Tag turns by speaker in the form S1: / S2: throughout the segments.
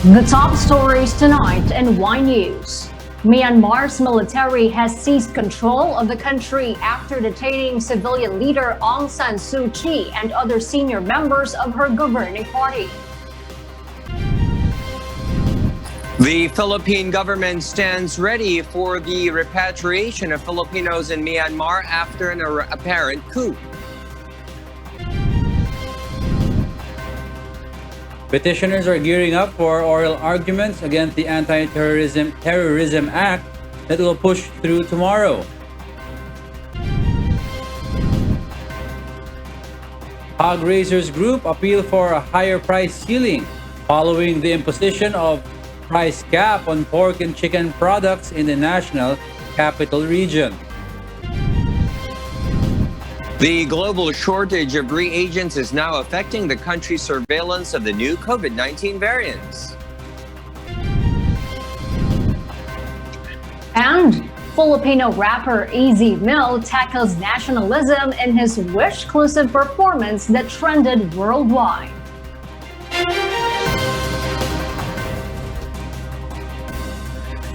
S1: The top stories tonight in Y News. Myanmar's military has seized control of the country after detaining civilian leader Aung San Suu Kyi and other senior members of her governing party.
S2: The Philippine government stands ready for the repatriation of Filipinos in Myanmar after an apparent coup.
S3: Petitioners are gearing up for oral arguments against the Anti-Terrorism Act that will push through tomorrow. Hog Raisers Group appeal for a higher price ceiling following the imposition of price cap on pork and chicken products in the national capital region.
S2: The global shortage of reagents is now affecting the country's surveillance of the new COVID-19 variants.
S1: And Filipino rapper Easy Mill tackles nationalism in his Wish-clusive performance that trended worldwide.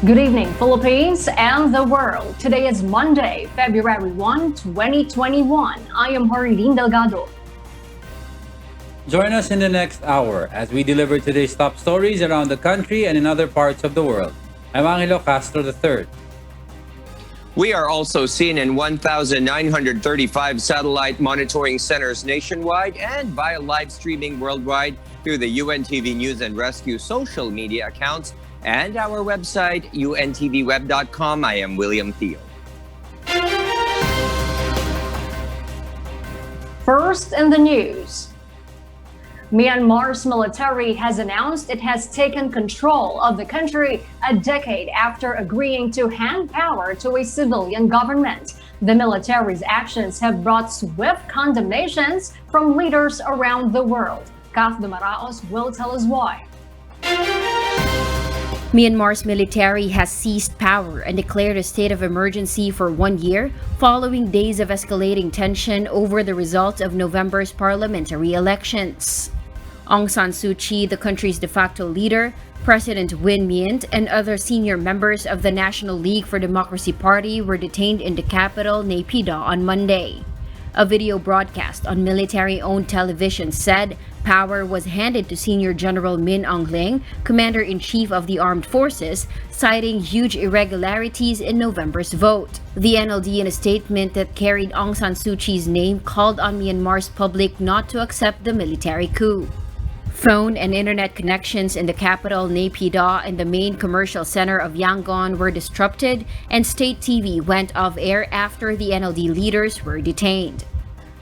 S1: Good evening, Philippines and the world. Today is Monday, February 1, 2021. I am Horilyn Delgado.
S3: Join us in the next hour as we deliver today's top stories around the country and in other parts of the world. I'm Angelo Castro III.
S2: We are also seen in 1,935 satellite monitoring centers nationwide and via live streaming worldwide through the UNTV News and Rescue social media accounts and our website, untvweb.com. I am William Theo.
S1: First in the news. Myanmar's military has announced it has taken control of the country a decade after agreeing to hand power to a civilian government. The military's actions have brought swift condemnations from leaders around the world. Kath Dumaraos will tell us why.
S4: Myanmar's military has seized power and declared a state of emergency for 1 year following days of escalating tension over the results of November's parliamentary elections. Aung San Suu Kyi, the country's de facto leader, President Win Myint, and other senior members of the National League for Democracy Party were detained in the capital, Naypyidaw, on Monday. A video broadcast on military-owned television said power was handed to Senior General Min Aung Hlaing, Commander-in-Chief of the Armed Forces, citing huge irregularities in November's vote. The NLD, in a statement that carried Aung San Suu Kyi's name, called on Myanmar's public not to accept the military coup. Phone and internet connections in the capital, Naypyidaw, and the main commercial center of Yangon were disrupted, and state TV went off air after the NLD leaders were detained.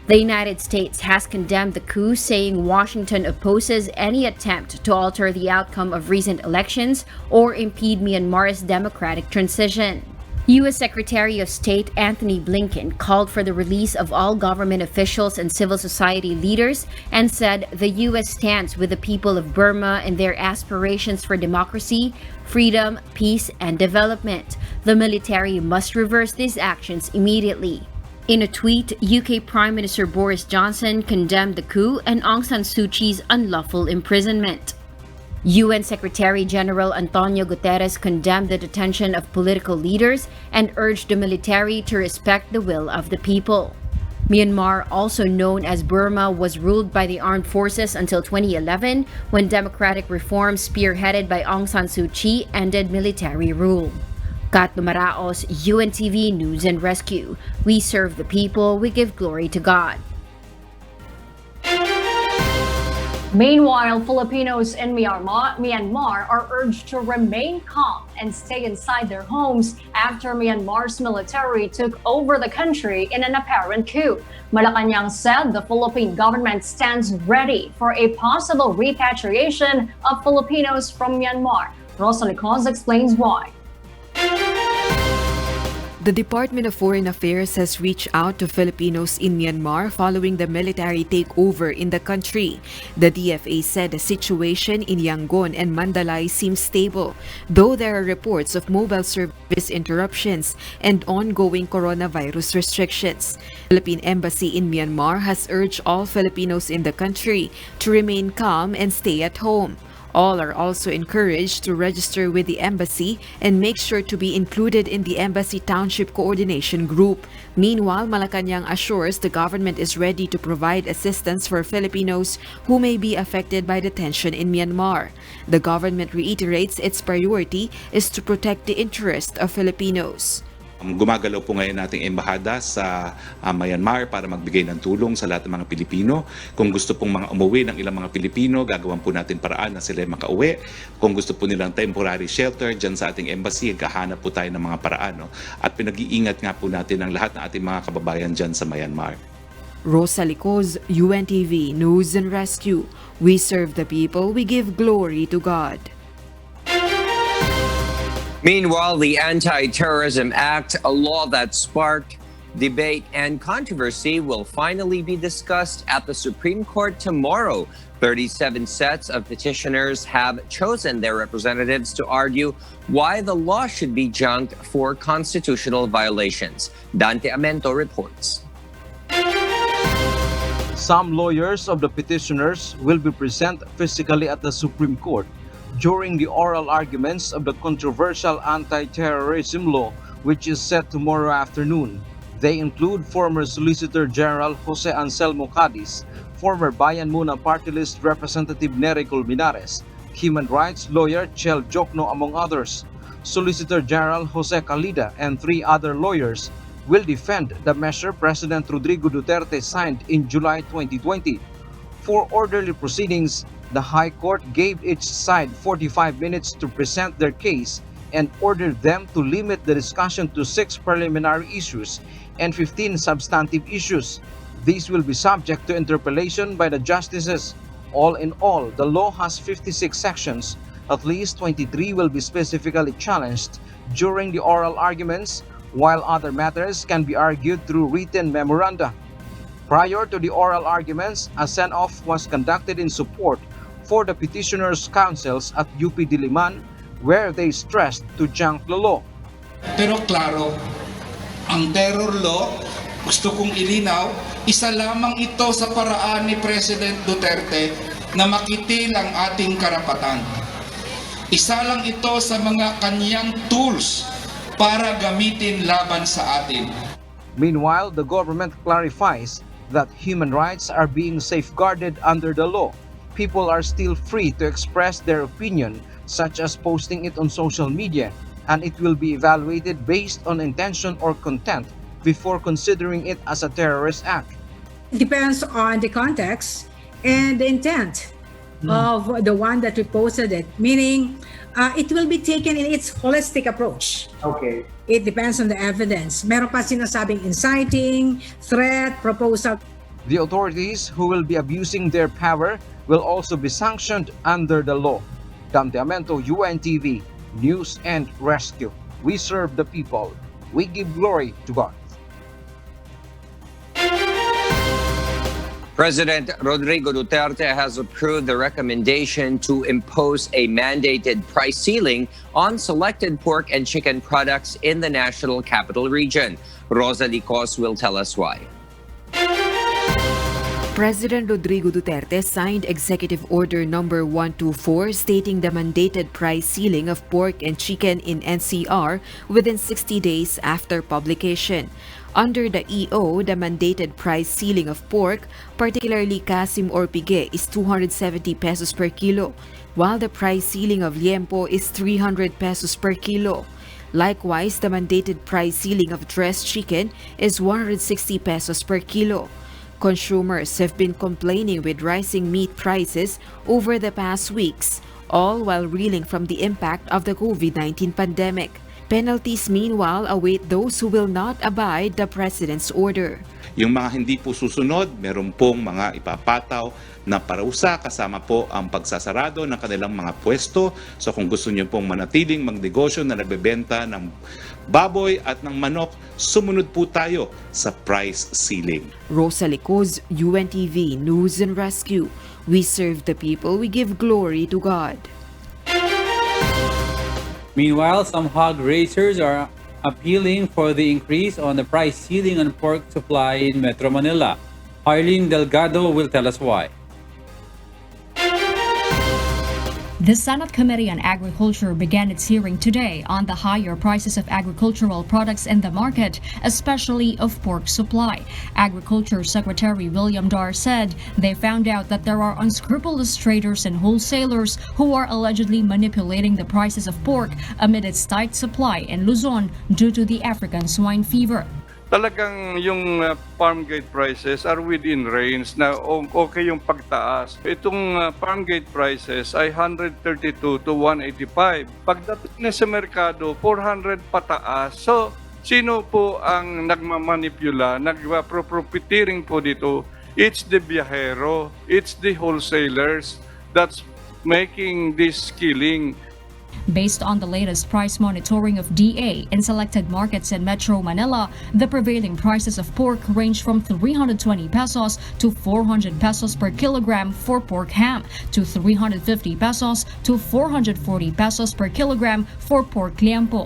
S4: The United States has condemned the coup, saying Washington opposes any attempt to alter the outcome of recent elections or impede Myanmar's democratic transition. U.S. Secretary of State Antony Blinken called for the release of all government officials and civil society leaders and said the U.S. stands with the people of Burma in their aspirations for democracy, freedom, peace, and development. The military must reverse these actions immediately. In a tweet, UK Prime Minister Boris Johnson condemned the coup and Aung San Suu Kyi's unlawful imprisonment. UN Secretary-General Antonio Guterres condemned the detention of political leaders and urged the military to respect the will of the people. Myanmar, also known as Burma, was ruled by the armed forces until 2011, when democratic reforms spearheaded by Aung San Suu Kyi ended military rule. Kat Dumaraos, UNTV News and Rescue. We serve the people, we give glory to God.
S1: Meanwhile, Filipinos in Myanmar are urged to remain calm and stay inside their homes after Myanmar's military took over the country in an apparent coup. Malacanang said the Philippine government stands ready for a possible repatriation of Filipinos from Myanmar. Rosalie Cos explains why.
S5: The Department of Foreign Affairs has reached out to Filipinos in Myanmar following the military takeover in the country. The DFA said the situation in Yangon and Mandalay seems stable, though there are reports of mobile service interruptions and ongoing coronavirus restrictions. The Philippine Embassy in Myanmar has urged all Filipinos in the country to remain calm and stay at home. All are also encouraged to register with the embassy and make sure to be included in the Embassy Township Coordination Group. Meanwhile, Malacanang assures the government is ready to provide assistance for Filipinos who may be affected by the tension in Myanmar. The government reiterates its priority is to protect the interest of Filipinos.
S6: Gumagalaw po ngayon nating embahada sa Myanmar para magbigay ng tulong sa lahat ng mga Pilipino. Kung gusto pong mga umuwi ng ilang mga Pilipino, gagawan po natin paraan na sila makauwi. Kung gusto po nilang temporary shelter dyan sa ating embassy, gahanap po tayo ng mga paraan. At pinag-iingat nga po natin ang lahat ng ating mga kababayan dyan sa Myanmar.
S5: Rosalie Coz, UNTV News and Rescue. We serve the people, we give glory to God.
S2: Meanwhile, the Anti-Terrorism Act, a law that sparked debate and controversy, will finally be discussed at the Supreme Court tomorrow. 37 sets of petitioners have chosen their representatives to argue why the law should be junked for constitutional violations. Dante Amento reports.
S7: Some lawyers of the petitioners will be present physically at the Supreme Court during the oral arguments of the controversial anti-terrorism law, which is set tomorrow afternoon. They include former Solicitor General Jose Anselmo Cadiz, former Bayan Muna Party List Representative Nery Colmenares, human rights lawyer Chel Jokno, among others. Solicitor General Jose Calida and 3 other lawyers will defend the measure President Rodrigo Duterte signed in July 2020. For orderly proceedings, the High Court gave each side 45 minutes to present their case and ordered them to limit the discussion to 6 preliminary issues and 15 substantive issues. These will be subject to interpellation by the justices. All in all, the law has 56 sections. At least 23 will be specifically challenged during the oral arguments, while other matters can be argued through written memoranda. Prior to the oral arguments, a send-off was conducted in support for the petitioners' counsels at UP Diliman, where they stressed to junk the law.
S8: Pero klaro, ang terror law, gusto kong ilinaw, isa lamang ito sa paraan ni President Duterte na makitil ang ating karapatan. Isa lang ito sa mga kanyang tools para gamitin laban sa atin.
S7: Meanwhile, the government clarifies that human rights are being safeguarded under the law. People are still free to express their opinion, such as posting it on social media, and it will be evaluated based on intention or content before considering it as a terrorist act.
S9: It depends on the context and the intent of the one that posted it, meaning it will be taken in its holistic approach.
S7: Okay.
S9: It depends on the evidence. Meron pa sinasabing inciting, threat, proposal.
S7: The authorities who will be abusing their power will also be sanctioned under the law. Dante Amento, UNTV, News and Rescue. We serve the people. We give glory to God.
S2: President Rodrigo Duterte has approved the recommendation to impose a mandated price ceiling on selected pork and chicken products in the National Capital Region. Rosalie Coz will tell us why.
S5: President Rodrigo Duterte signed Executive Order Number 124 stating the mandated price ceiling of pork and chicken in NCR within 60 days after publication. Under the EO, the mandated price ceiling of pork, particularly kasim or pige, is 270 pesos per kilo, while the price ceiling of liempo is 300 pesos per kilo. Likewise, the mandated price ceiling of dressed chicken is 160 pesos per kilo. Consumers have been complaining with rising meat prices over the past weeks, all while reeling from the impact of the COVID-19 pandemic. Penalties, meanwhile, await those who will not abide the President's order.
S6: Yung mga hindi po susunod, meron pong mga ipapataw na parusa kasama po ang pagsasarado ng kanilang mga pwesto. So kung gusto niyo pong manatiling magnegosyo na nagbebenta ng baboy at ng manok, sumunod po tayo sa price ceiling.
S5: Rosalie Coz, UNTV News and Rescue. We serve the people, we give glory to God.
S3: Meanwhile, some hog raisers are appealing for the increase on the price ceiling on pork supply in Metro Manila. Arlene Delgado will tell us why.
S1: The Senate Committee on Agriculture began its hearing today on the higher prices of agricultural products in the market, especially of pork supply. Agriculture Secretary William Dar said they found out that there are unscrupulous traders and wholesalers who are allegedly manipulating the prices of pork amid its tight supply in Luzon due to the African swine fever.
S10: Talagang yung farm gate prices are within range na okay yung pagtaas. Itong farm gate prices ay 132 to 185. Pagdating na sa merkado, 400 pataas. So, sino po ang nagmamanipula, nagpa-profiteering po dito? It's the biyahero, it's the wholesalers that's making this killing.
S1: Based on the latest price monitoring of DA in selected markets in Metro Manila, the prevailing prices of pork range from 320 pesos to 400 pesos per kilogram for pork ham, to 350 pesos to 440 pesos per kilogram for pork liempo.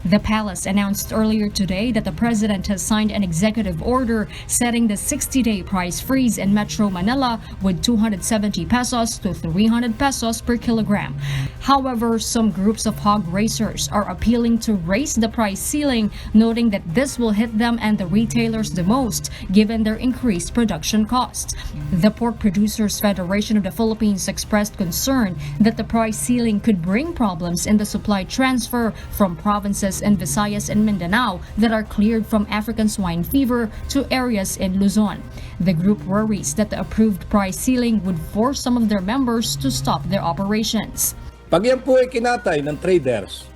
S1: The palace announced earlier today that the president has signed an executive order setting the 60-day price freeze in Metro Manila with 270 pesos to 300 pesos per kilogram. However, some groups of hog raisers are appealing to raise the price ceiling, noting that this will hit them and the retailers the most, given their increased production costs. The Pork Producers Federation of the Philippines expressed concern that the price ceiling could bring problems in the supply transfer from provinces in Visayas and Mindanao that are cleared from African swine fever to areas in Luzon. The group worries that the approved price ceiling would force some of their members to stop their operations.
S11: Pag yan po ay kinatay ng traders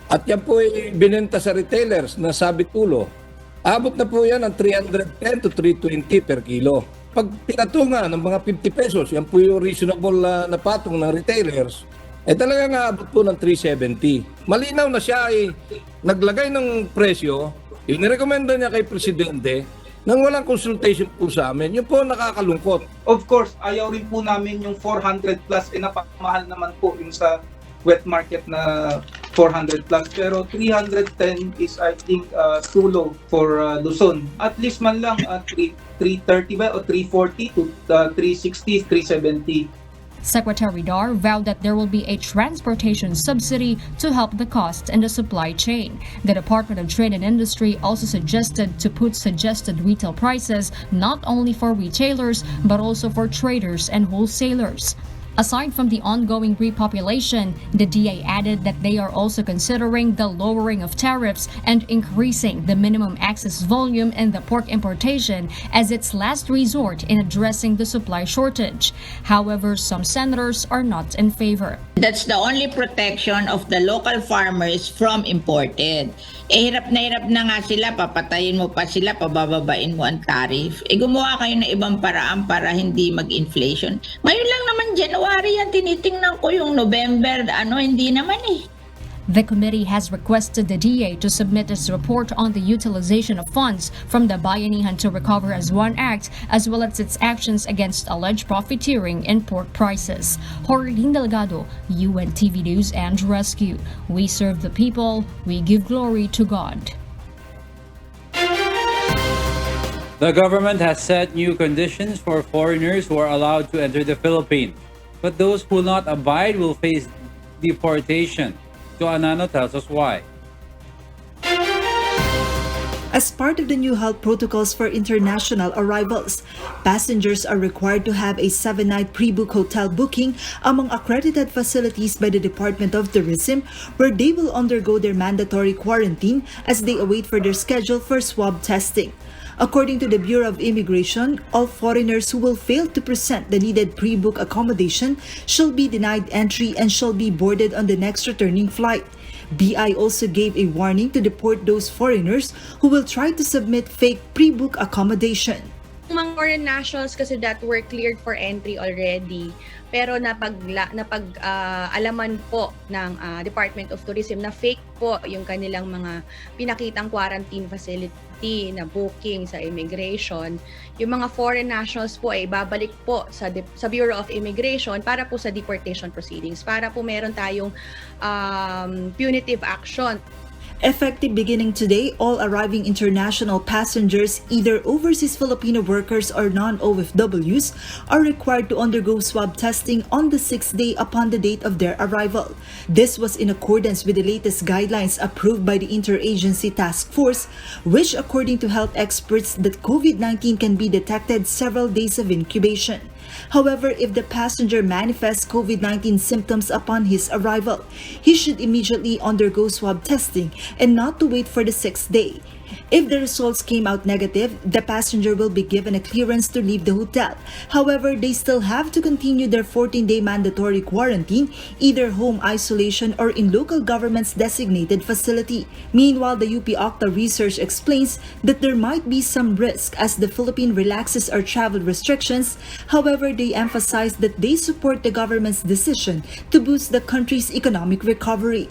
S11: at yan po ay binenta sa retailers na sabit-ulo, abot na po yan ng 310 to 320 per kilo. Pag pinatungan ng mga 50 pesos, yan po yung reasonable na patong ng retailers, talagang aabot po ng 370. Malinaw na siya ay naglagay ng presyo, inirekomenda niya kay Presidente nang walang consultation po sa amin. Yun po nakakalungkot.
S12: Of course, ayaw rin po namin yung 400 plus, napamahal naman po yung sa wet market na 400 plus. Pero 310 is I think too low for Luzon. At least man lang 330 ba o 340 to 360, 370.
S1: Secretary Dar vowed that there will be a transportation subsidy to help the costs in the supply chain. The Department of Trade and Industry also suggested to put suggested retail prices not only for retailers but also for traders and wholesalers. Aside from the ongoing repopulation, the DA added that they are also considering the lowering of tariffs and increasing the minimum access volume in the pork importation as its last resort in addressing the supply shortage. However, some senators are not in favor.
S13: That's the only protection of the local farmers from imported. Hirap na nga sila, papatayin mo pa sila, pabababain mo ang tariff. Gumawa kayo ng ibang paraan para hindi mag-inflation. Ngayon lang naman January yan, tinitingnan ko yung November, hindi naman eh.
S1: The committee has requested the DA to submit its report on the utilization of funds from the Bayanihan to Recover as One Act, as well as its actions against alleged profiteering in pork prices. Horin Delgado, UNTV News and Rescue. We serve the people, we give glory to God.
S3: The government has set new conditions for foreigners who are allowed to enter the Philippines, but those who will not abide will face deportation. So ANNAYO tells us why.
S14: As part of the new health protocols for international arrivals, passengers are required to have a 7-night pre-book hotel booking among accredited facilities by the Department of Tourism, where they will undergo their mandatory quarantine as they await for their schedule for swab testing. According to the Bureau of Immigration, all foreigners who will fail to present the needed pre-book accommodation shall be denied entry and shall be boarded on the next returning flight. BI also gave a warning to deport those foreigners who will try to submit fake pre-book accommodation.
S15: Mga foreign nationals kasi that were cleared for entry already, pero napag-alaman po ng Department of Tourism na fake po yung kanilang mga pinakitang quarantine facility na booking sa immigration. Yung mga foreign nationals po ay babalik po sa Bureau of Immigration para po sa deportation proceedings, para po meron tayong punitive action.
S14: Effective beginning today, all arriving international passengers, either overseas Filipino workers or non-OFWs, are required to undergo swab testing on the 6th day upon the date of their arrival. This was in accordance with the latest guidelines approved by the Interagency Task Force, which, according to health experts, that COVID-19 can be detected several days of incubation. However, if the passenger manifests COVID-19 symptoms upon his arrival, he should immediately undergo swab testing and not to wait for the 6th day. If the results came out negative, the passenger will be given a clearance to leave the hotel. However, they still have to continue their 14-day mandatory quarantine, either home isolation or in local government's designated facility. Meanwhile, the UP Octa research explains that there might be some risk as the Philippines relaxes our travel restrictions. However, they emphasize that they support the government's decision to boost the country's economic recovery.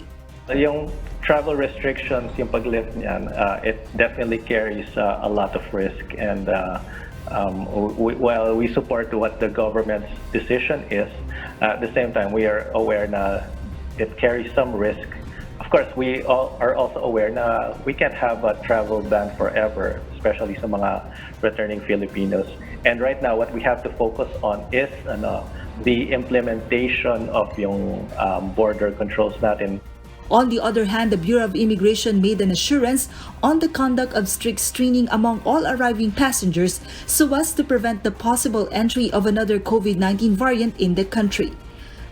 S16: Yung travel restrictions, yung pag-lift niyan, it definitely carries a lot of risk. And while we support what the government's decision is, at the same time, we are aware na it carries some risk. Of course, we all are also aware na we can't have a travel ban forever, especially sa mga returning Filipinos. And right now, what we have to focus on is the implementation of yung border controls natin.
S14: On the other hand, the Bureau of Immigration made an assurance on the conduct of strict screening among all arriving passengers so as to prevent the possible entry of another COVID-19 variant in the country.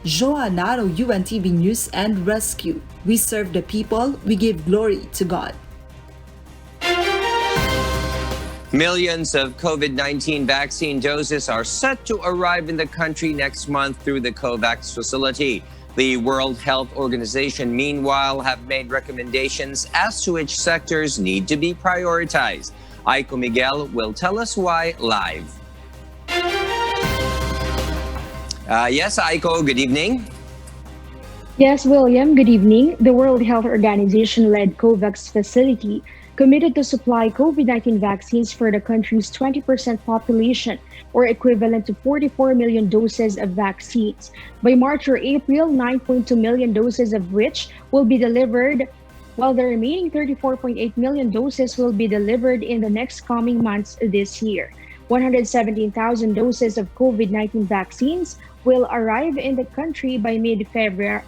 S14: Joanaro, UNTV News and Rescue. We serve the people, we give glory to God.
S2: Millions of COVID-19 vaccine doses are set to arrive in the country next month through the COVAX facility. The World Health Organization, meanwhile, have made recommendations as to which sectors need to be prioritized. Aiko Miguel will tell us why live. Yes, Aiko, good evening.
S17: Yes, William, good evening. The World Health Organization-led COVAX facility committed to supply COVID-19 vaccines for the country's 20% population, or equivalent to 44 million doses of vaccines. By March or April, 9.2 million doses of which will be delivered, while the remaining 34.8 million doses will be delivered in the next coming months this year. 117,000 doses of COVID-19 vaccines will arrive in the country by mid-February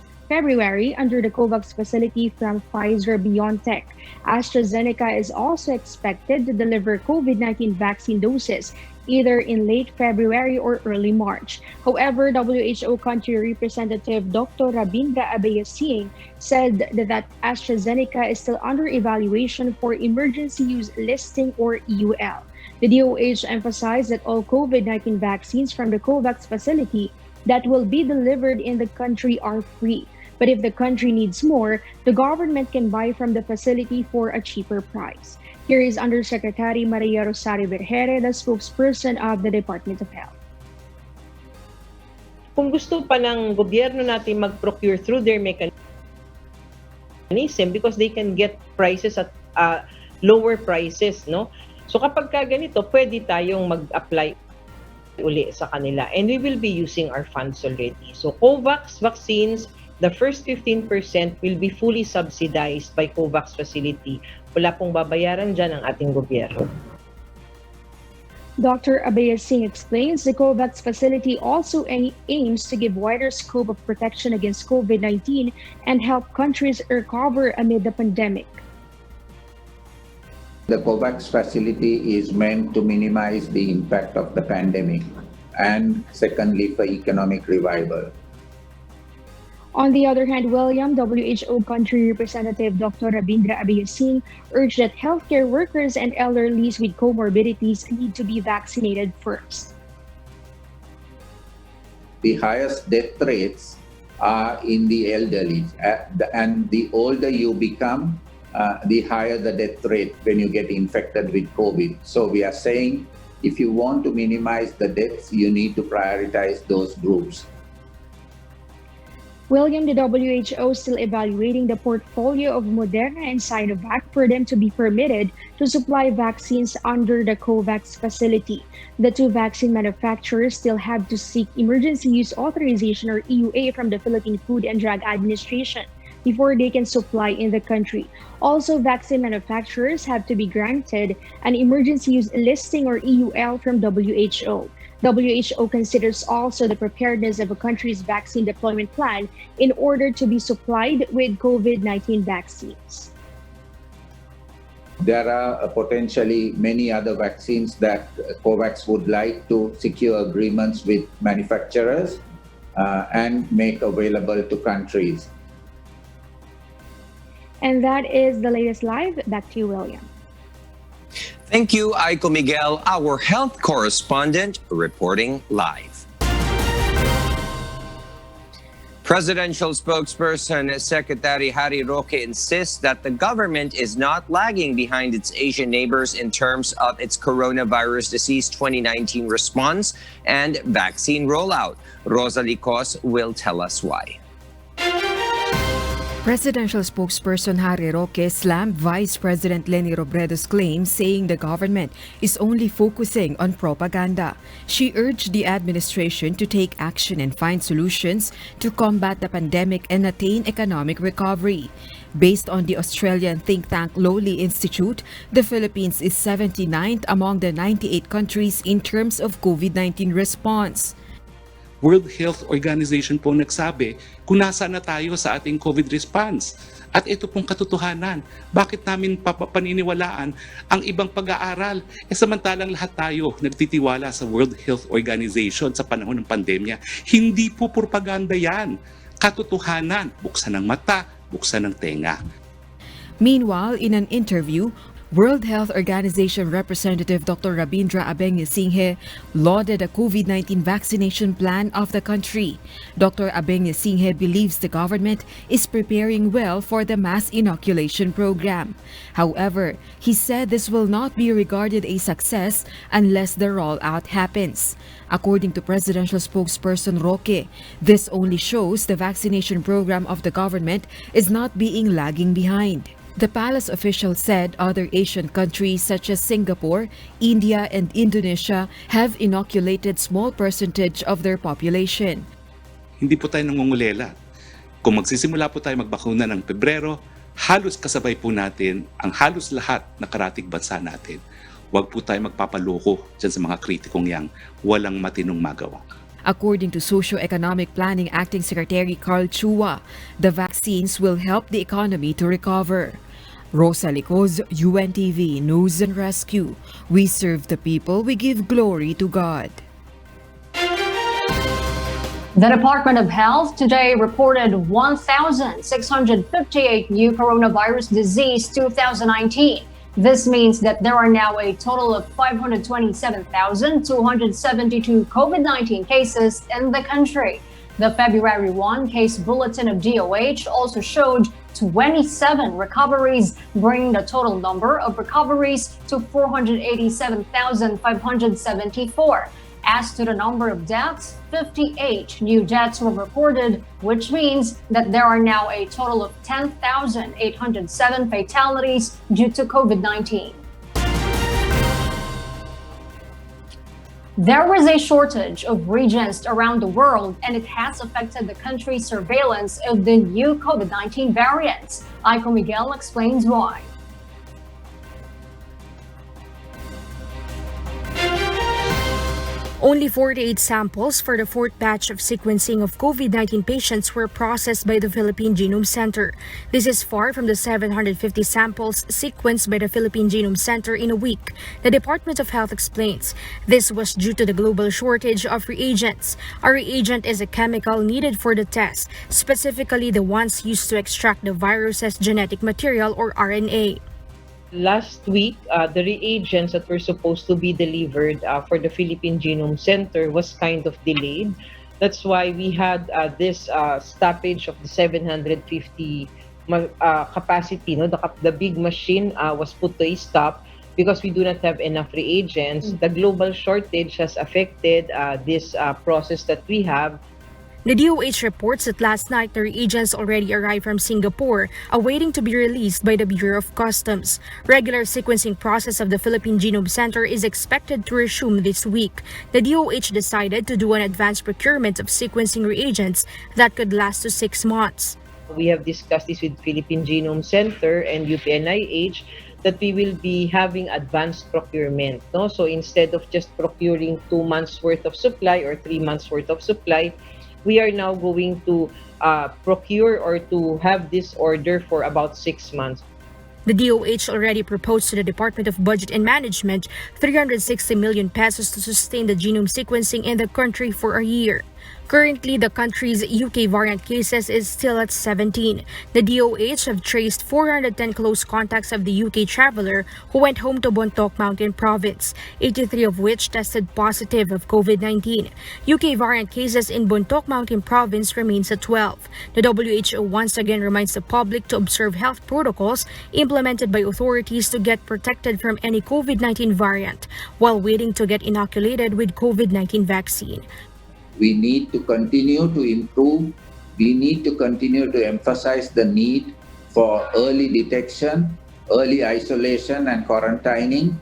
S17: under the COVAX facility from Pfizer-BioNTech. AstraZeneca is also expected to deliver COVID-19 vaccine doses either in late February or early March. However, WHO country representative Dr. Rabindra Abayasinghe said that AstraZeneca is still under evaluation for emergency use listing or EUL. The DOH emphasized that all COVID-19 vaccines from the COVAX facility that will be delivered in the country are free. But if the country needs more, the government can buy from the facility for a cheaper price. Here is Undersecretary Maria Rosario Vergere, the spokesperson of the Department of Health.
S18: Kung gusto pa ng gobyerno natin mag-procure through their mechanism, because they can get prices at lower prices, no? So kapag ka ganito, pwede tayong mag-apply uli sa kanila. And we will be using our funds already. So COVAX vaccines, the first 15% will be fully subsidized by COVAX facility. Wala pong babayaran dyan ang ating gobyerno.
S17: Dr. Abayasinghe explains the COVAX facility also aims to give wider scope of protection against COVID-19 and help countries recover amid the pandemic.
S19: The COVAX facility is meant to minimize the impact of the pandemic and secondly for economic revival.
S17: On the other hand, William, WHO country representative Dr. Rabindra Abayasinghe urged that healthcare workers and elderlies with comorbidities need to be vaccinated first.
S19: The highest death rates are in the elderly, and the older you become, the higher the death rate when you get infected with COVID. So we are saying if you want to minimize the deaths, you need to prioritize those groups.
S17: William, the WHO is still evaluating the portfolio of Moderna and Sinovac for them to be permitted to supply vaccines under the COVAX facility. The two vaccine manufacturers still have to seek emergency use authorization or EUA from the Philippine Food and Drug Administration. before they can supply in the country. Also, vaccine manufacturers have to be granted an emergency use listing or EUL from WHO. WHO considers also the preparedness of a country's vaccine deployment plan in order to be supplied with COVID-19 vaccines.
S19: There are potentially many other vaccines that COVAX would like to secure agreements with manufacturers and make available to countries.
S17: And that is the latest live. Back to you, William.
S2: Thank you, Aiko Miguel, our health correspondent, reporting live. Presidential spokesperson Secretary Harry Roque insists that the government is not lagging behind its Asian neighbors in terms of its coronavirus disease 2019 response and vaccine rollout. Rosalie Cos will tell us why.
S5: Presidential spokesperson Harry Roque slammed Vice President Leni Robredo's claims, saying the government is only focusing on propaganda. She urged the administration to take action and find solutions to combat the pandemic and attain economic recovery. Based on the Australian think tank Lowly Institute, the Philippines is 79th among the 98 countries in terms of COVID-19 response.
S6: World Health Organization po nagsabi kung nasaan na tayo sa ating COVID response. At ito pong katotohanan. Bakit namin paniniwalaan ang ibang pag-aaral? Samantalang lahat tayo nagtitiwala sa World Health Organization sa panahon ng pandemya. Hindi po propaganda yan. Katotohanan. Buksan ng mata, buksan ng tenga.
S5: Meanwhile, in an interview, World Health Organization Representative Dr. Rabindra Abengyasinghe lauded the COVID-19 vaccination plan of the country. Dr. Abengyasinghe believes the government is preparing well for the mass inoculation program. However, he said this will not be regarded a success unless the rollout happens. According to presidential spokesperson Roque, this only shows the vaccination program of the government is not being lagging behind. The palace official said other Asian countries such as Singapore, India, and Indonesia have inoculated small percentage of their population.
S6: Hindi po tayo nangungulela. Kung magsisimula po tayo magbakuna ng Pebrero, halos kasabay po natin ang halos lahat na karatig bansa natin. Huwag po tayo magpapaloko dyan sa mga kritikong yang walang matinong magawa.
S5: According to Socio-Economic Planning Acting Secretary Carl Chua, the vaccines will help the economy to recover. Rosalie Cos, UNTV News and Rescue. We serve the people, we give glory to God.
S1: The Department of Health today reported 1,658 new coronavirus disease 2019. This means that there are now a total of 527,272 COVID-19 cases in the country. The February 1 case bulletin of DOH also showed 27 recoveries, bringing the total number of recoveries to 487,574. As to the number of deaths, 58 new deaths were reported, which means that there are now a total of 10,807 fatalities due to COVID-19. There is a shortage of reagents around the world, and it has affected the country's surveillance of the new COVID-19 variants. Aiko Miguel explains why.
S20: Only 48 samples for the fourth batch of sequencing of COVID-19 patients were processed by the Philippine Genome Center. This is far from the 750 samples sequenced by the Philippine Genome Center in a week. The Department of Health explains this was due to the global shortage of reagents. A reagent is a chemical needed for the test, specifically the ones used to extract the virus's genetic material or RNA.
S18: Last week, the reagents that were supposed to be delivered for the Philippine Genome Center was kind of delayed. That's why we had this stoppage of the 750 capacity. No, the big machine was put to a stop because we do not have enough reagents. The global shortage has affected this process that we have.
S20: The DOH reports that last night the reagents already arrived from Singapore, awaiting to be released by the Bureau of Customs. Regular sequencing process of the Philippine Genome Center is expected to resume this week. The DOH decided to do an advanced procurement of sequencing reagents that could last to 6 months.
S18: We have discussed this with Philippine Genome Center and UPNIH that we will be having advanced procurement. No? So instead of just procuring 2 months worth of supply or 3 months worth of supply, we are now going to procure or to have this order for about 6 months.
S20: The DOH already proposed to the Department of Budget and Management 360 million pesos to sustain the genome sequencing in the country for a year. Currently, the country's UK variant cases is still at 17. The DOH have traced 410 close contacts of the UK traveler who went home to Bontoc Mountain Province, 83 of which tested positive of COVID-19. UK variant cases in Bontoc Mountain Province remains at 12. The WHO once again reminds the public to observe health protocols implemented by authorities to get protected from any COVID-19 variant while waiting to get inoculated with COVID-19 vaccine.
S19: We need to continue to improve. We need to continue to emphasize the need for early detection, early isolation and quarantining,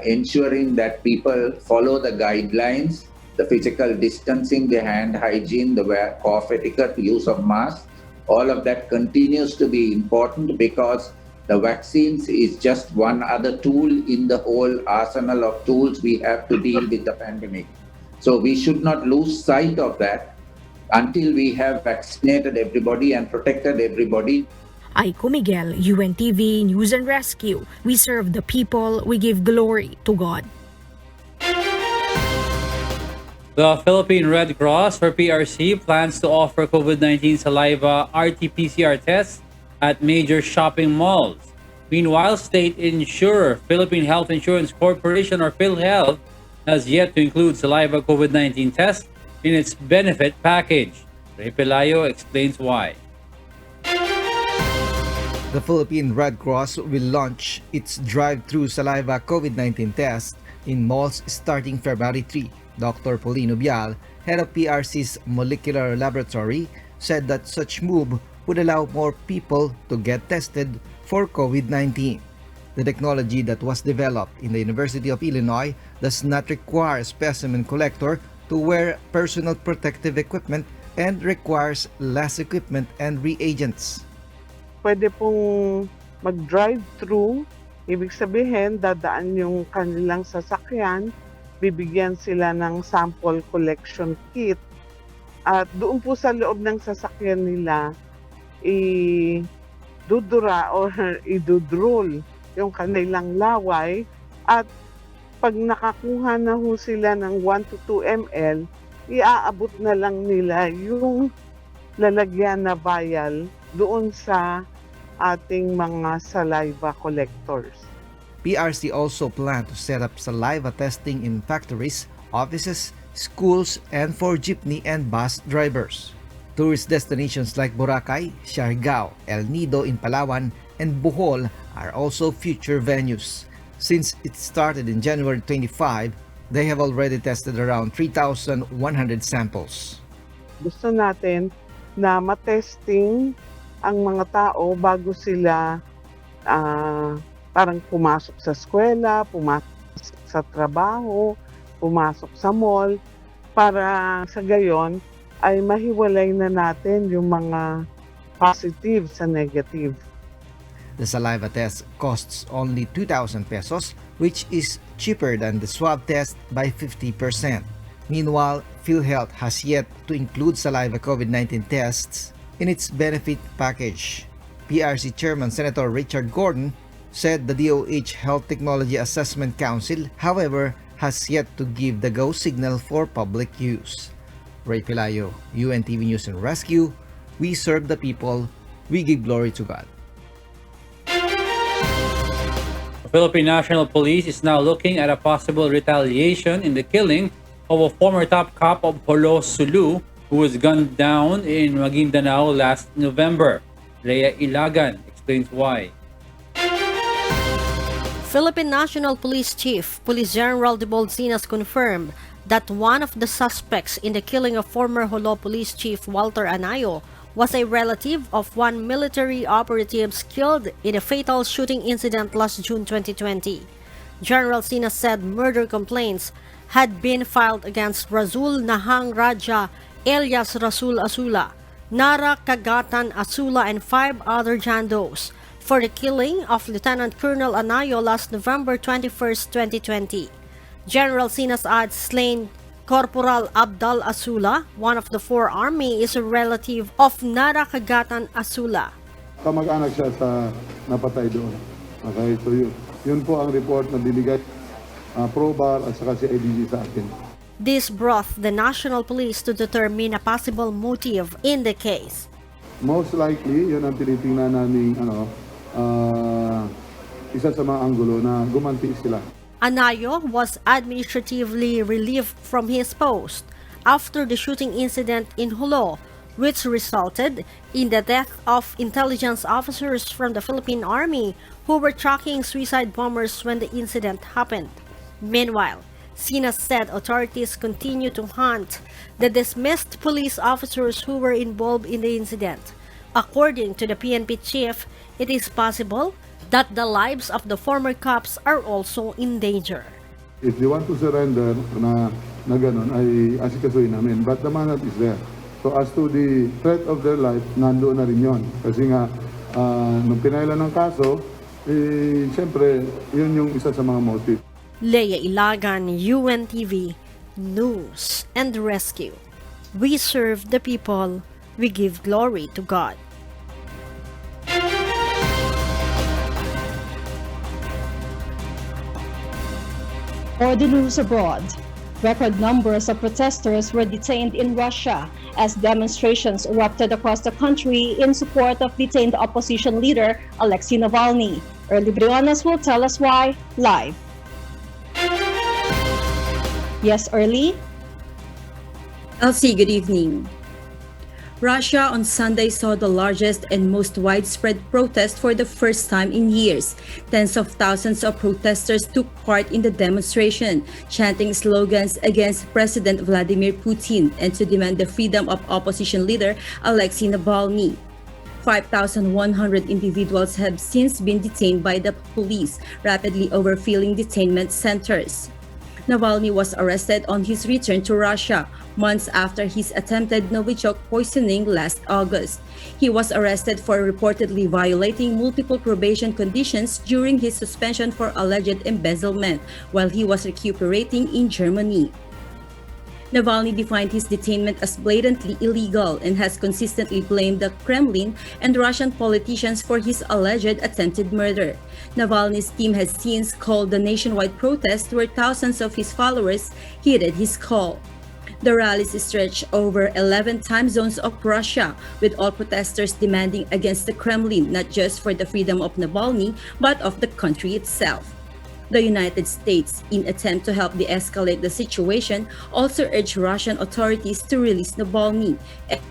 S19: ensuring that people follow the guidelines, the physical distancing, the hand hygiene, the cough etiquette, use of masks. All of that continues to be important because the vaccines is just one other tool in the whole arsenal of tools we have to deal with the pandemic. So we should not lose sight of that until we have vaccinated everybody and protected everybody.
S20: Aiko Miguel, UNTV News and Rescue. We serve the people, we give glory to God.
S3: The Philippine Red Cross, or PRC, plans to offer COVID-19 saliva RT-PCR tests at major shopping malls. Meanwhile, state insurer Philippine Health Insurance Corporation, or PhilHealth, has yet to include saliva COVID-19 tests in its benefit package. Ray Pelayo explains why.
S21: The Philippine Red Cross will launch its drive-through saliva COVID-19 test in malls starting February 3. Dr. Paulino Bial, head of PRC's molecular laboratory, said that such move would allow more people to get tested for COVID-19. The technology that was developed in the University of Illinois does not require a specimen collector to wear personal protective equipment and requires less equipment and reagents.
S22: Pwede pong mag-drive-through, ibig sabihin dadaan yung kanilang sasakyan, bibigyan sila ng sample collection kit at doon po sa loob ng sasakyan nila idudura or idudroll yung kanilang laway at pag nakakuha na ho sila ng 1 to 2 ml, iaabot na lang nila yung lalagyan na vial doon sa ating mga saliva collectors.
S21: PRC also plan to set up saliva testing in factories, offices, schools, and for jeepney and bus drivers. Tourist destinations like Boracay, Siargao, El Nido in Palawan, and Bohol are also future venues. Since it started in January 25, they have already tested around 3,100 samples.
S22: Gusto natin na matesting ang mga tao bago sila parang pumasok sa eskwela, pumasok sa trabaho, pumasok sa mall, para sa gayon ay mahiwalay na natin yung mga positive sa negative.
S21: The saliva test costs only 2,000 pesos, which is cheaper than the swab test by 50%. Meanwhile, PhilHealth has yet to include saliva COVID-19 tests in its benefit package. PRC Chairman Senator Richard Gordon said the DOH Health Technology Assessment Council, however, has yet to give the go signal for public use. Ray Pelayo, UNTV News and Rescue. We serve the people, we give glory to God.
S3: The Philippine National Police is now looking at a possible retaliation in the killing of a former top cop of Jolo, Sulu, who was gunned down in Maguindanao last November. Rhea Ilagan explains why.
S23: Philippine National Police Chief Police General de Bolsinas confirmed that one of the suspects in the killing of former Jolo Police Chief Walter ANNAYO was a relative of one military operatives killed in a fatal shooting incident last June 2020. General Sinas said murder complaints had been filed against Razul Nahang Raja alias Rasul Asula, Nara Kagatan Asula, and 5 other jandos for the killing of Lieutenant Colonel ANNAYO last November 21, 2020. General Sinas adds slain Corporal Abdal Asula, one of the 4 army, is a relative of Nara Kagatan Asula.
S4: Kamag-anak siya sa napatay doon. Okay, so yun po ang report na binigay ProBar at saka si IDG sa akin.
S23: This brought the National Police to determine a possible motive in the case.
S4: Most likely, yun ang tinitingnan namin isa sa mga anggulo na gumanti sila.
S23: ANNAYO was administratively relieved from his post after the shooting incident in Jolo, which resulted in the death of intelligence officers from the Philippine Army who were tracking suicide bombers when the incident happened. Meanwhile, Sinas said authorities continue to hunt the dismissed police officers who were involved in the incident. According to the PNP chief, it is possible that the lives of the former cops are also in danger.
S4: If they want to surrender na ganun, ay asikasuhin namin. But the manhunt is there. So as to the threat of their life, nandoon na rin yun. Kasi nga, nung pinailan ng kaso, siyempre, yun yung isa sa mga motive.
S23: Leia Ilagan, UNTV, News and Rescue. We serve the people. We give glory to God.
S8: For the news abroad, record numbers of protesters were detained in Russia as demonstrations erupted across the country in support of detained opposition leader Alexei Navalny. Early Briones will tell us why live. Yes, Early?
S9: Elsie, good evening. Russia on Sunday saw the largest and most widespread protest for the first time in years. Tens of thousands of protesters took part in the demonstration, chanting slogans against President Vladimir Putin and to demand the freedom of opposition leader Alexei Navalny. 5,100 individuals have since been detained by the police, rapidly overfilling detainment centers. Navalny was arrested on his return to Russia, months after his attempted Novichok poisoning last August. He was arrested for reportedly violating multiple probation conditions during his suspension for alleged embezzlement while he was recuperating in Germany. Navalny defined his detainment as blatantly illegal and has consistently blamed the Kremlin and Russian politicians for his alleged attempted murder. Navalny's team has since called the nationwide protest where thousands of his followers heeded his call. The rallies stretch over 11 time zones of Russia, with all protesters demanding against the Kremlin not just for the freedom of Navalny, but of the country itself. The United States, in attempt to help de-escalate the situation, also urged Russian authorities to release Navalny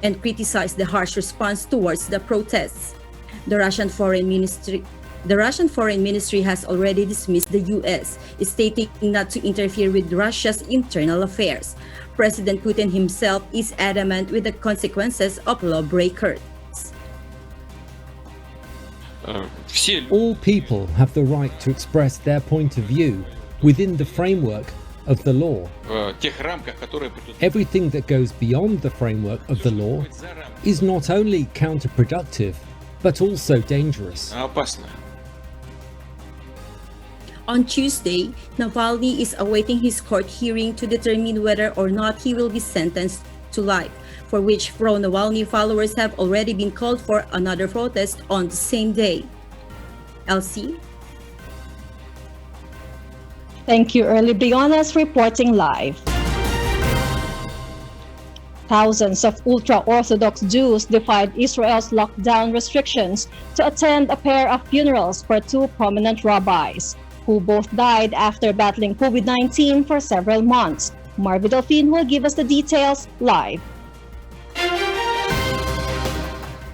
S9: and criticized the harsh response towards the protests. The Russian Foreign Ministry has already dismissed the U.S., stating not to interfere with Russia's internal affairs. President Putin himself is adamant with the consequences of lawbreakers.
S24: All people have the right to express their point of view within the framework of the law. Everything that goes beyond the framework of the law is not only counterproductive, but also dangerous.
S9: On Tuesday, Navalny is awaiting his court hearing to determine whether or not he will be sentenced to life, for which pro-Navalny followers have already been called for another protest on the same day. Elsie?
S8: Thank you, Early Briones, reporting live. Thousands of ultra-Orthodox Jews defied Israel's lockdown restrictions to attend a pair of funerals for 2 prominent rabbis, who both died after battling COVID-19 for several months. Marvin Delphine will give us the details live.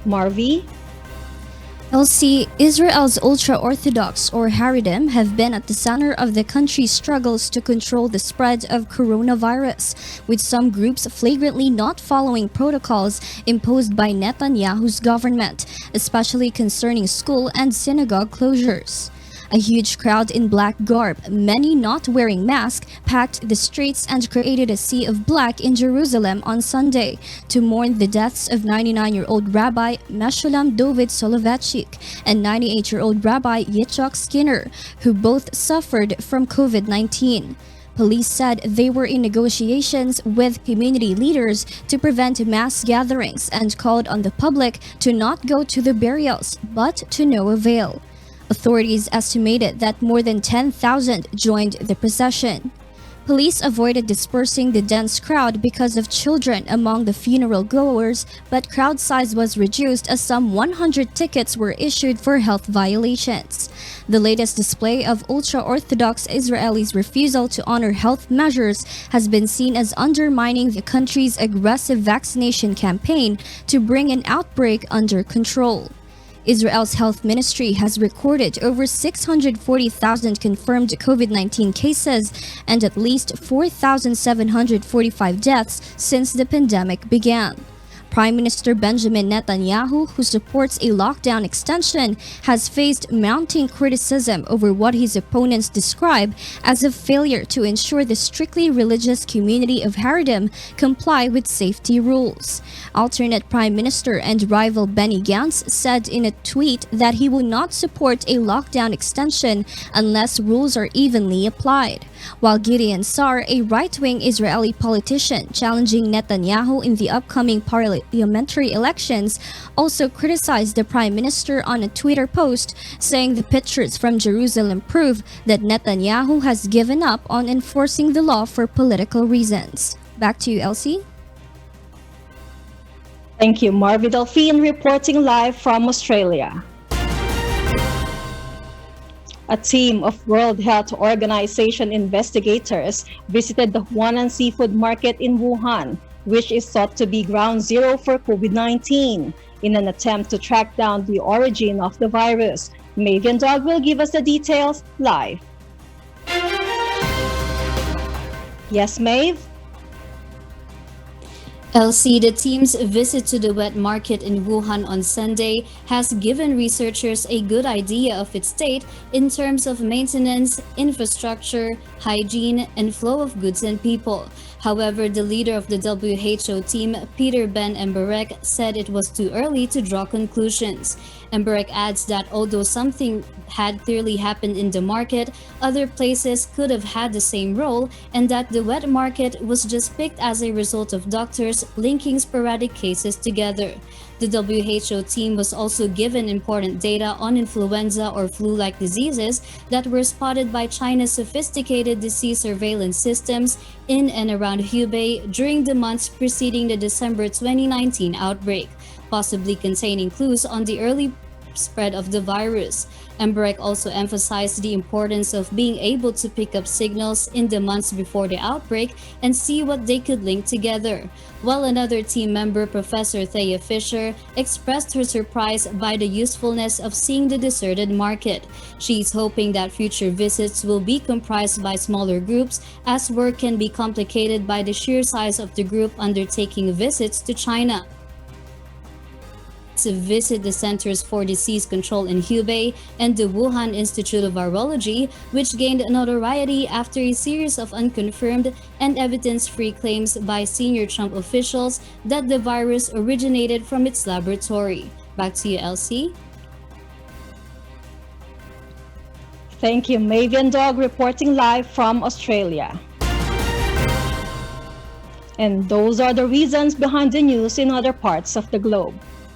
S8: Marvi?
S25: Elsie, Israel's ultra-Orthodox or Haredim have been at the center of the country's struggles to control the spread of coronavirus, with some groups flagrantly not following protocols imposed by Netanyahu's government, especially concerning school and synagogue closures. A huge crowd in black garb, many not wearing masks, packed the streets and created a sea of black in Jerusalem on Sunday to mourn the deaths of 99-year-old Rabbi Meshulam David Soloveitchik and 98-year-old Rabbi Yitzhak Skinner, who both suffered from COVID-19. Police said they were in negotiations with community leaders to prevent mass gatherings and called on the public to not go to the burials, but to no avail. Authorities estimated that more than 10,000 joined the procession. Police avoided dispersing the dense crowd because of children among the funeral goers, but crowd size was reduced as some 100 tickets were issued for health violations. The latest display of ultra-Orthodox Israelis' refusal to honor health measures has been seen as undermining the country's aggressive vaccination campaign to bring an outbreak under control. Israel's health ministry has recorded over 640,000 confirmed COVID-19 cases and at least 4,745 deaths since the pandemic began. Prime Minister Benjamin Netanyahu, who supports a lockdown extension, has faced mounting criticism over what his opponents describe as a failure to ensure the strictly religious community of Haredim comply with safety rules. Alternate Prime Minister and rival Benny Gantz said in a tweet that he will not support a lockdown extension unless rules are evenly applied, while Gideon Sa'ar, a right-wing Israeli politician challenging Netanyahu in the upcoming parliamentary elections, also criticized the Prime Minister on a Twitter post, saying the pictures from Jerusalem prove that Netanyahu has given up on enforcing the law for political reasons. Back to you, Elsie.
S8: Thank you, Marvi Delphine, reporting live from Australia. A team of World Health Organization investigators visited the Huanan seafood market in Wuhan, which is thought to be ground zero for COVID-19, in an attempt to track down the origin of the virus. Mavian Dog will give us the details live. Yes, Maeve?
S25: Elsie, the team's visit to the wet market in Wuhan on Sunday has given researchers a good idea of its state in terms of maintenance, infrastructure, hygiene, and flow of goods and people. However, the leader of the WHO team, Peter Ben Emberek, said it was too early to draw conclusions. Emberek adds that although something had clearly happened in the market, other places could have had the same role, and that the wet market was just picked as a result of doctors linking sporadic cases together. The WHO team was also given important data on influenza or flu-like diseases that were spotted by China's sophisticated disease surveillance systems in and around Hubei during the months preceding the December 2019 outbreak, possibly containing clues on the early spread of the virus. Emberek also emphasized the importance of being able to pick up signals in the months before the outbreak and see what they could link together. While another team member, Professor Thea Fisher, expressed her surprise by the usefulness of seeing the deserted market. She's hoping that future visits will be comprised by smaller groups, as work can be complicated by the sheer size of the group undertaking visits to China. To visit the Centers for Disease Control in Hubei and the Wuhan Institute of Virology, which gained notoriety after a series of unconfirmed and evidence-free claims by senior Trump officials that the virus originated from its laboratory. Back to you, Elsie.
S8: Thank you, Mavian Dog, reporting live from Australia. And those are the reasons behind the news in other parts of the globe.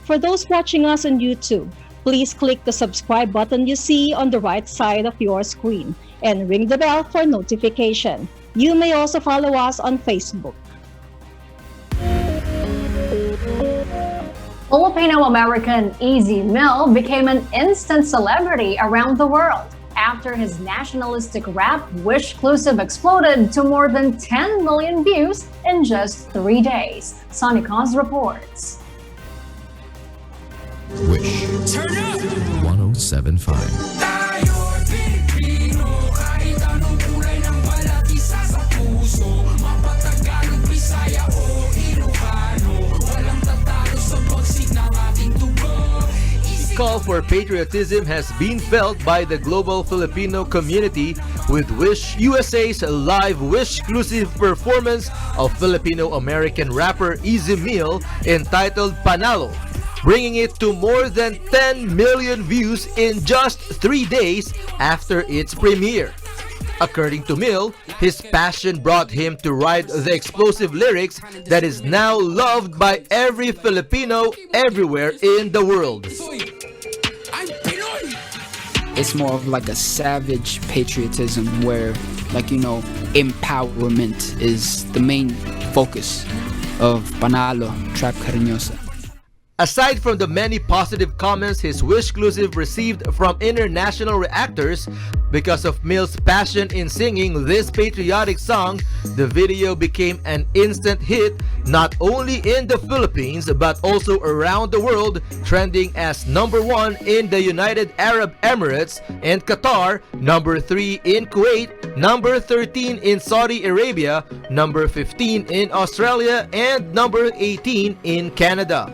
S8: For those watching us on YouTube, please click the subscribe button you see on the right side of your screen and ring the bell for notification. You may also follow us on Facebook.
S1: Filipino-American Easy Mill became an instant celebrity around the world after his nationalistic rap Wish-clusive exploded to more than 10 million views in just 3 days. Sonny Cos reports.
S7: Wish. Turn up! 107.5.
S10: call for patriotism has been felt by the global Filipino community with Wish USA's live Wish-exclusive performance of Filipino-American rapper Easy Meal entitled Panalo, bringing it to more than 10 million views in just 3 days after its premiere. According to Mill, his passion brought him to write the explosive lyrics that is now loved by every Filipino everywhere in the world.
S11: It's more of like a savage patriotism where, like, you know, empowerment is the main focus of Panalo, Trap Cariñosa.
S10: Aside from the many positive comments his Wish-exclusive received from international reactors, because of Mill's passion in singing this patriotic song, the video became an instant hit not only in the Philippines but also around the world, trending as #1 in the United Arab Emirates and Qatar, #3 in Kuwait, #13 in Saudi Arabia, #15 in Australia, and #18 in Canada.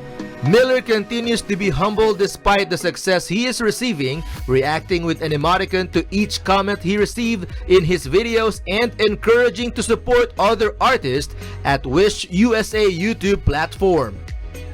S10: Miller continues to be humble despite the success he is receiving, reacting with an emoticon to each comment he received in his videos and encouraging to support other artists at Wish USA YouTube platform.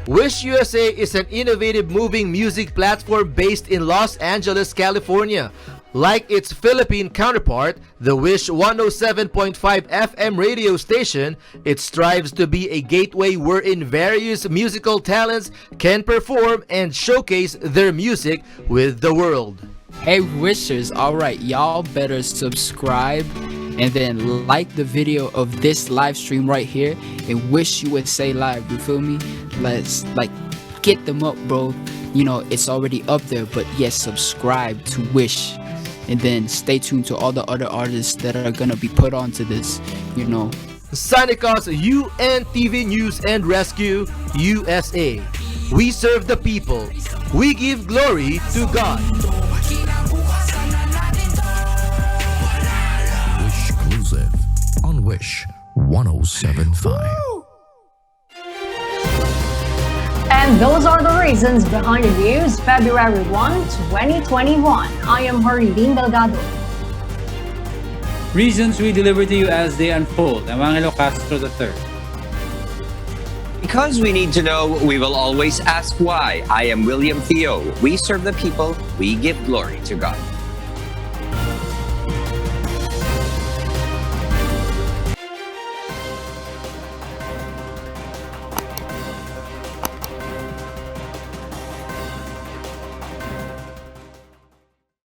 S10: Wish USA is an innovative moving music platform based in Los Angeles, California. Like its Philippine counterpart, the Wish 107.5 FM radio station, it strives to be a gateway wherein various musical talents can perform and showcase their music with the world.
S11: Hey Wishers, alright, y'all better subscribe and then like the video of this live stream right here and Wish USA Live, you feel me? Let's get them up, bro. You know, it's already up there, but yes, subscribe to Wish. And then stay tuned to all the other artists that are gonna be put onto this, you know.
S10: Sanicos UNTV News and Rescue USA. We serve the people. We give glory to God.
S7: Wish exclusive on Wish 107.5.
S1: And those are the reasons behind the news, February 1, 2021. I am Haridin Delgado.
S3: Reasons we deliver to you as they unfold. Angelo Castro III.
S2: Because we need to know, we will always ask why. I am William Theo. We serve the people. We give glory to God.